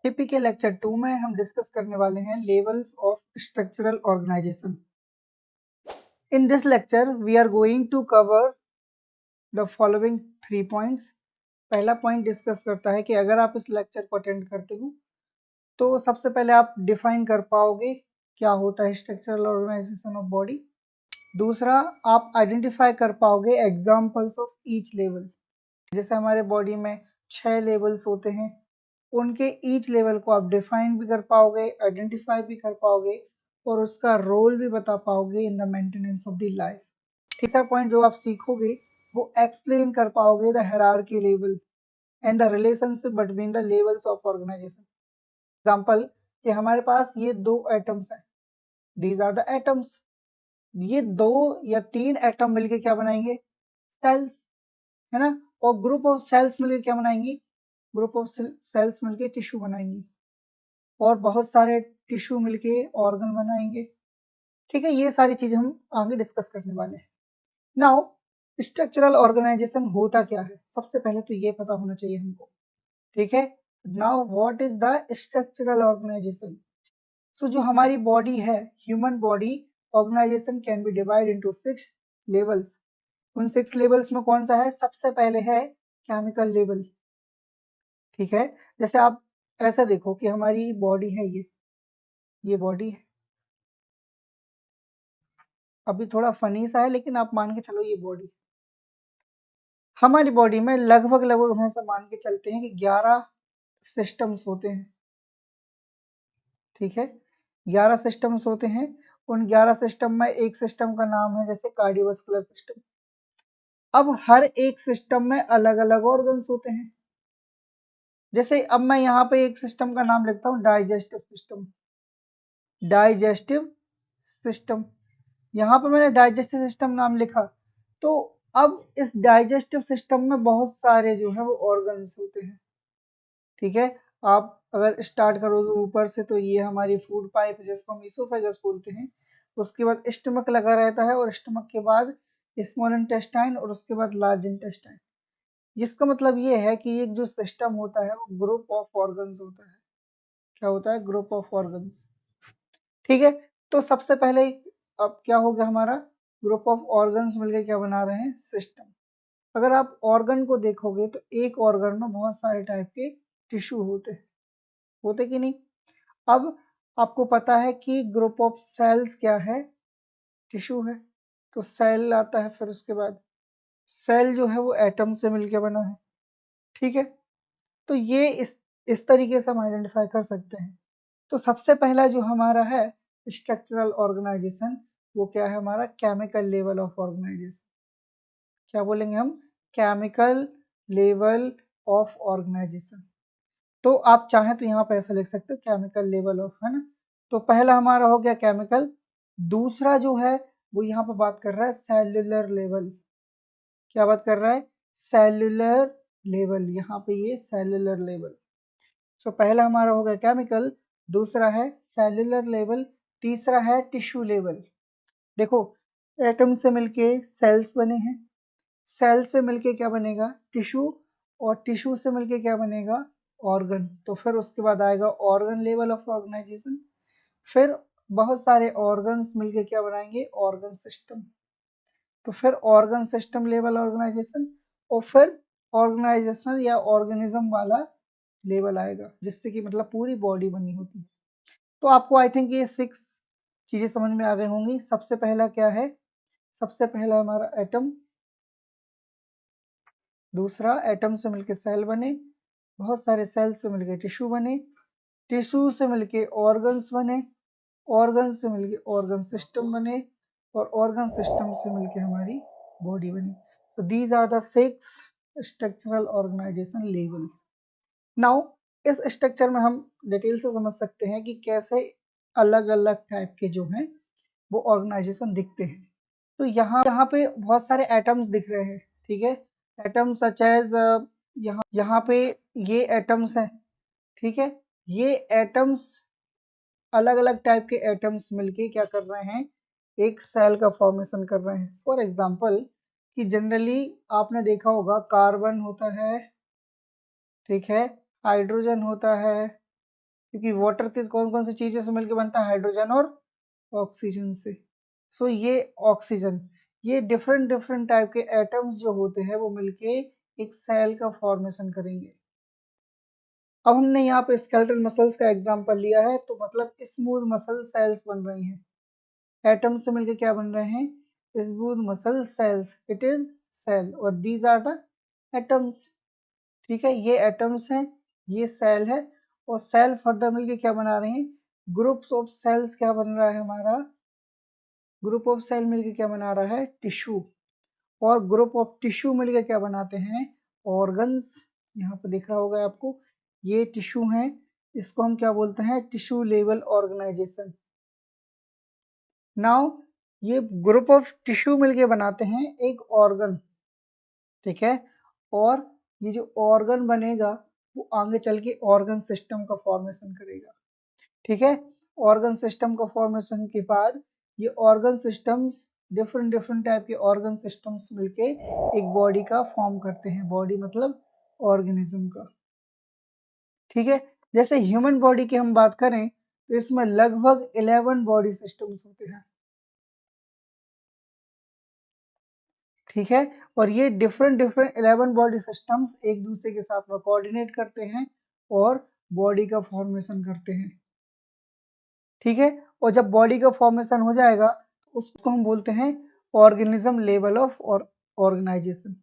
TP के lecture 2 में हम डिस्कस करने वाले हैं levels of structural organisation. In this lecture we are going to cover the following 3 points. पहला पॉइंट डिस्कस करता है कि अगर आप इस लेक्चर को अटेंड करते हो तो सबसे पहले आप डिफाइन कर पाओगे क्या होता है स्ट्रक्चरल ऑर्गेनाइजेशन ऑफ बॉडी। दूसरा, आप आइडेंटिफाई कर पाओगे एग्जाम्पल्स ऑफ ईच लेवल। जैसे हमारे बॉडी में 6 लेवल्स होते हैं, उनके ईच लेवल को आप डिफाइन भी कर पाओगे, आइडेंटिफाई भी कर पाओगे और उसका रोल भी बता पाओगे in the maintenance of the life. तीसरा पॉइंट जो आप सीखोगे वो एक्सप्लेन कर पाओगे the hierarchy level and the relationship between the levels of organisation. Example कि हमारे पास ये 2 एटम्स हैं, दीज आर द एटम्स। ये 2 या 3 एटम मिलके क्या बनाएंगे? सेल्स, है ना। और ग्रुप ऑफ सेल्स मिलके क्या बनाएंगी? ग्रुप ऑफ सेल्स मिलके टिश्यू बनाएंगी और बहुत सारे टिश्यू मिलके ऑर्गन बनाएंगे। ठीक है, ये सारी चीजें हम आगे डिस्कस करने वाले हैं। नाउ स्ट्रक्चरल ऑर्गेनाइजेशन होता क्या है, सबसे पहले तो ये पता होना चाहिए हमको। ठीक है, now what is the structural organisation? So जो हमारी बॉडी है, human body organisation can be divide into 6 levels. उन 6 लेवल्स में कौन सा है? सबसे पहले है केमिकल लेवल। ठीक है, जैसे आप ऐसा देखो कि हमारी बॉडी है, ये बॉडी है। अभी थोड़ा फनी सा है लेकिन आप मान के चलो ये बॉडी। हमारी बॉडी में लगभग हम ऐसा मान के चलते हैं कि 11 सिस्टम्स होते हैं। ठीक है, 11 सिस्टम्स होते हैं। उन 11 सिस्टम में एक सिस्टम का नाम है जैसे कार्डियोवास्कुलर सिस्टम। अब हर एक सिस्टम में अलग अलग ऑर्गन्स होते हैं। जैसे अब मैं यहाँ पे एक सिस्टम का नाम लिखता हूँ डाइजेस्टिव सिस्टम। डाइजेस्टिव सिस्टम, यहाँ पर मैंने डाइजेस्टिव सिस्टम नाम लिखा। तो अब इस डाइजेस्टिव सिस्टम में बहुत सारे जो है वो ऑर्गन्स होते हैं। ठीक है, आप अगर स्टार्ट करोगे ऊपर से तो ये हमारी फूड पाइप जिसको हम इसोफेगस बोलते हैं, उसके बाद स्टमक लगा रहता है और स्टमक के बाद स्मॉल इंटेस्टाइन और उसके बाद लार्ज इंटेस्टाइन। जिसका मतलब ये है कि एक जो सिस्टम होता है वो ग्रुप ऑफ ऑर्गन्स होता है। क्या होता है? Group of organs. ठीक है, तो सबसे पहले अब क्या हो गया हमारा? ग्रुप ऑफ ऑर्गन्स मिलकर क्या बना रहे हैं? सिस्टम। अगर आप ऑर्गन को देखोगे तो एक ऑर्गन में बहुत सारे टाइप के टिश्यू होते कि नहीं? अब आपको पता है कि ग्रुप ऑफ सेल्स क्या है? टिश्यू है। तो सेल आता है, फिर उसके बाद सेल जो है वो एटम से मिलके बना है। ठीक है, तो ये इस तरीके से हम आइडेंटिफाई कर सकते हैं। तो सबसे पहला जो हमारा है स्ट्रक्चरल ऑर्गेनाइजेशन, वो क्या है हमारा? Chemical level of organisation. क्या बोलेंगे हम? Chemical level of organisation. तो आप चाहें तो यहाँ पे ऐसा लिख सकते हो केमिकल लेवल ऑफ, है ना। तो पहला हमारा हो गया केमिकल। दूसरा जो है वो यहाँ पे बात कर रहा है सेल्यूलर लेवल। क्या बात कर रहा है? Cellular level. यहाँ पे ये सेल्यूलर लेवल। सो पहला हमारा हो गया केमिकल, दूसरा है सेल्यूलर लेवल, तीसरा है टिश्यू लेवल। देखो, एटम से मिलके सेल्स बने हैं, सेल से मिलके क्या बनेगा? टिश्यू, और टिश्यू से मिलके क्या बनेगा? ऑर्गन। तो फिर उसके बाद आएगा ऑर्गन लेवल ऑफ ऑर्गेनाइजेशन। फिर बहुत सारे ऑर्गन्स मिलके क्या बनाएंगे? Organ system. तो फिर ऑर्गन सिस्टम लेवल ऑर्गेनाइजेशन, और फिर ऑर्गेनाइजेशनल या ऑर्गेनिज्म वाला लेवल आएगा, जिससे कि मतलब पूरी बॉडी बनी होती है। तो आपको आई थिंक ये 6 चीजें समझ में आ गई होंगी। सबसे पहला क्या है? सबसे पहला हमारा एटम। दूसरा, एटम से मिलके सेल बने, बहुत सारे सेल से मिलके टिश्यू बने, टिश्यू से मिलके ऑर्गन्स बने, ऑर्गन से मिलके ऑर्गन सिस्टम बने, और ऑर्गन सिस्टम से मिलके हमारी बॉडी बनी। तो these are the 6 structural organisation levels. Now इस स्ट्रक्चर में हम डिटेल से समझ सकते हैं कि कैसे अलग अलग टाइप के जो हैं वो ऑर्गेनाइजेशन दिखते हैं। तो यहाँ पे बहुत सारे एटम्स दिख रहे हैं। ठीक है, एटम्स सच एज यहाँ पे ये एटम्स हैं। ठीक है, ये एटम्स अलग अलग टाइप के एटम्स मिलके क्या कर रहे हैं? एक सेल का फॉर्मेशन कर रहे हैं। फॉर एग्जाम्पल कि जनरली आपने देखा होगा कार्बन होता है, ठीक है, हाइड्रोजन होता है, क्योंकि वाटर किस कौन कौन सी चीज़ें से मिलकर बनता है, हाइड्रोजन और ऑक्सीजन से। सो ये ऑक्सीजन, ये डिफरेंट डिफरेंट टाइप के एटम्स जो होते हैं वो मिलके एक सेल का फॉर्मेशन करेंगे। अब हमने यहाँ पे स्केलेटल मसल्स का एग्जांपल लिया है, तो मतलब स्मूथ मसल सेल्स बन रही हैं, एटम से मिलके क्या बन रहे हैं, smooth muscle cells, it is cell, और दीज आर द एटम्स। ठीक है, ये एटम्स हैं, ये सेल है, और सेल फर्दर मिलके क्या बना रहे हैं, ग्रुप्स ऑफ सेल्स क्या बन रहा है हमारा, ग्रुप ऑफ सेल मिलके क्या बना रहा है, टिश्यू, और ग्रुप ऑफ टिश्यू मिलके क्या बनाते हैं, ऑर्गन्स। यहाँ पे दिख रहा होगा आपको, ये टिश्यू हैं, इसको हम क्या बोलते हैं, टिश्यू लेवल ऑर्गेनाइजेशन। नाउ ये ग्रुप ऑफ टिश्यू मिलके बनाते हैं एक ऑर्गन, ठीक है, और ये जो ऑर्गन बनेगा वो आगे चल के ऑर्गन सिस्टम का फॉर्मेशन करेगा। ठीक है, ऑर्गन सिस्टम का फॉर्मेशन के बाद ये organ systems, different different type के ऑर्गन सिस्टम्स मिलके एक बॉडी का फॉर्म करते हैं, बॉडी मतलब ऑर्गेनिज्म का। ठीक है, जैसे ह्यूमन बॉडी की हम बात करें तो इसमें लगभग 11 बॉडी सिस्टम्स होते हैं। ठीक है, और ये डिफरेंट डिफरेंट 11 बॉडी सिस्टम्स एक दूसरे के साथ में कोऑर्डिनेट करते हैं और बॉडी का फॉर्मेशन करते हैं। ठीक है, और जब बॉडी का फॉर्मेशन हो जाएगा उसको हम बोलते हैं organism level of organization.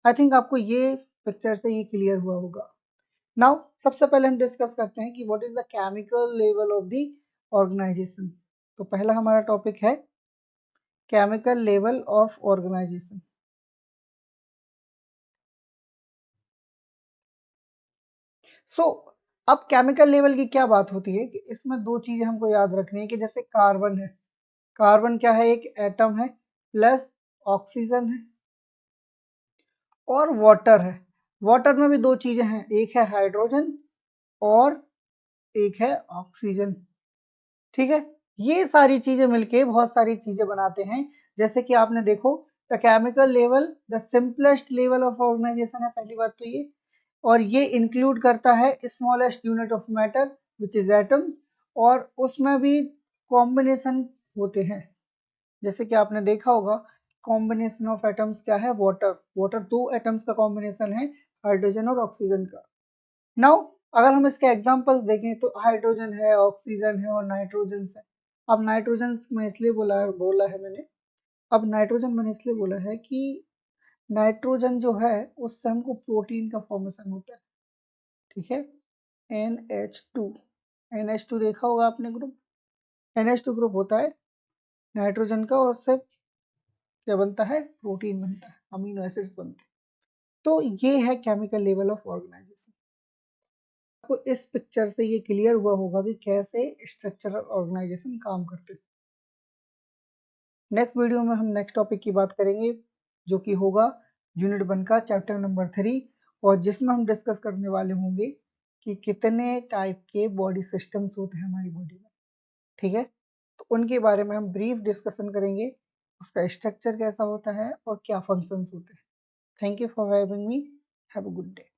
I think आपको ये पिक्चर से ये क्लियर हुआ होगा। नाउ सबसे पहले हम डिस्कस करते हैं कि what is the chemical level of the organization. तो पहला हमारा टॉपिक है chemical level of organization. So अब केमिकल लेवल की क्या बात होती है कि इसमें दो चीजें हमको याद रखनी है कि जैसे कार्बन है, कार्बन क्या है, एक एटम है, प्लस ऑक्सीजन है, और वाटर है। वाटर में भी दो चीजें हैं, एक है हाइड्रोजन और एक है ऑक्सीजन। ठीक है, ये सारी चीजें मिलके बहुत सारी चीजें बनाते हैं। जैसे कि आपने देखो, the chemical level the simplest level of organization है, पहली बात तो ये, और ये इंक्लूड करता है smallest unit of matter which is atoms, और उसमें भी कॉम्बिनेशन होते हैं। जैसे कि आपने देखा होगा कॉम्बिनेशन ऑफ एटम्स क्या है, वाटर, वाटर दो एटम्स का कॉम्बिनेशन है, हाइड्रोजन और ऑक्सीजन का। नाउ अगर हम इसके एग्जांपल्स देखें तो हाइड्रोजन है, ऑक्सीजन है और नाइट्रोजन है। अब नाइट्रोजन में इसलिए बोला है मैंने, अब नाइट्रोजन मैंने इसलिए बोला है कि नाइट्रोजन जो है उससे हमको प्रोटीन का फॉर्मेशन होता है। ठीक है, NH2, NH2 देखा होगा आपने ग्रुप, NH2 ग्रुप होता है नाइट्रोजन का, और उससे क्या बनता है, प्रोटीन बनता है, अमीनो एसिड्स बनते हैं। तो ये है केमिकल लेवल ऑफ ऑर्गेनाइजेशन। आपको इस पिक्चर से ये क्लियर हुआ होगा कि कैसे स्ट्रक्चरल ऑर्गेनाइजेशन काम करते हैं। नेक्स्ट वीडियो में हम नेक्स्ट टॉपिक की बात करेंगे जो कि होगा यूनिट 1 का चैप्टर नंबर 3, और जिसमें हम डिस्कस करने वाले होंगे कि कितने टाइप के बॉडी सिस्टम्स होते हैं हमारी बॉडी में। ठीक है, तो उनके बारे में हम ब्रीफ डिस्कशन करेंगे, उसका स्ट्रक्चर कैसा होता है और क्या फंक्शंस होते हैं। Thank you for having me, have a good day.